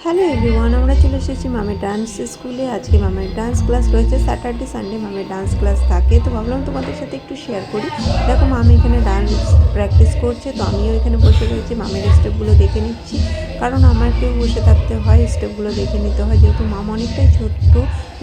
Hello everyone, আমরা চলে এসেছি মামের ডান্স স্কুলে। আজকে মামের ডান্স ক্লাস রয়েছে, স্যাটারডে সানডে মামের ডান্স ক্লাস থাকে। তো ভাবলাম তোমাদের সাথে একটু শেয়ার করি। দেখো মামি এখানে ডান্স প্র্যাকটিস করছে, তো আমিও এখানে বসে রয়েছি, মামের স্টেপগুলো দেখে নিচ্ছি। কারণ আমাকেও বসে থাকতে হয়, স্টেপগুলো দেখে নিতে হয়, যেহেতু মাম অনেকটাই ছোট্ট,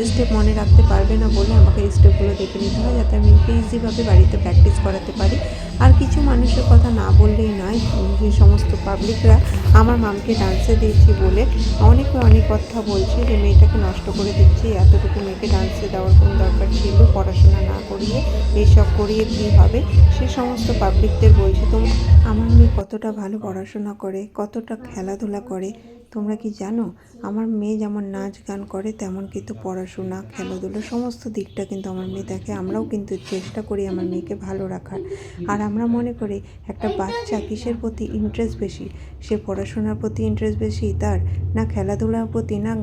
স্টেপ মনে রাখতে পারবে না বলে আমাকে স্টেপগুলো দেখে নিতে হয়, যাতে আমি ওকে ইজিভাবে বাড়িতে প্র্যাকটিস করাতে পারি। আর কিছু মানুষের কথা না বললেই নয়, যে সমস্ত পাবলিকরা আমার মামকে ডান্সে দিয়েছি বলে অনেক কথা বলছে যে মেয়েটাকে নষ্ট করে দিচ্ছে, এতটুকু মেয়েকে ডান্সে দেওয়ার কোনো দরকার ছিল, পড়াশোনা না করিয়ে এইসব করিয়ে কী হবে। সে সমস্ত পাবলিকদের বলছে, তোমরা আমার মেয়ে কতটা ভালো পড়াশোনা করে, কতটা খেলাধুলা করে, তোমরা কি জানো? আমার মেয়ে যেমন নাচ গান করে, তেমন কিন্তু পড়াশোনা খেলাধুলো সমস্ত দিকটা কিন্তু আমার মেয়ে দেখে। আমরাও কিন্তু চেষ্টা করি আমার মেয়েকে ভালো রাখার। আর আমরা মনে করি একটা বাচ্চা কিসের প্রতি ইন্টারেস্ট বেশি, সে পড়াশোনার প্রতি ইন্টারেস্ট বেশি তার, না খেলাধুলার প্রতি, না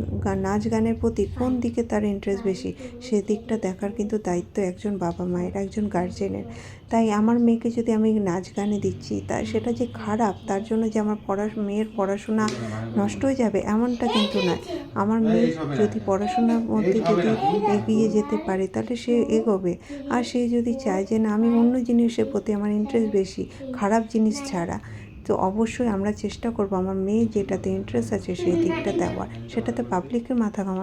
নাচ গানের প্রতি, কোন দিকে তার ইন্টারেস্ট বেশি, সেদিকটা দেখার কিন্তু দায়িত্ব একজন বাবা মায়ের, একজন গার্জেনের। তাই আমার মেয়েকে যদি আমি নাচ গানে দিচ্ছি, তাই সেটা যে খারাপ, তার জন্য যে আমার মেয়ের পড়াশোনা নষ্ট হয়ে যাবে এমনটা কিন্তু নয়। আমার মেয়ে যদি পড়াশোনার মধ্যে যদি এগিয়ে যেতে পারে, তাহলে সে এগোবে। আর সে যদি চায় যে না, আমি অন্য জিনিসের প্রতি আমার ইন্টারেস্ট বেশি, খারাপ জিনিস ছাড়া, তো অবশ্যই আমরা চেষ্টা করব আমার মেয়ে যেটাতে ইন্টারেস্ট আছে সেই দিকটা দেওয়ার। সেটাতে পাবলিকের মাথা ঘামা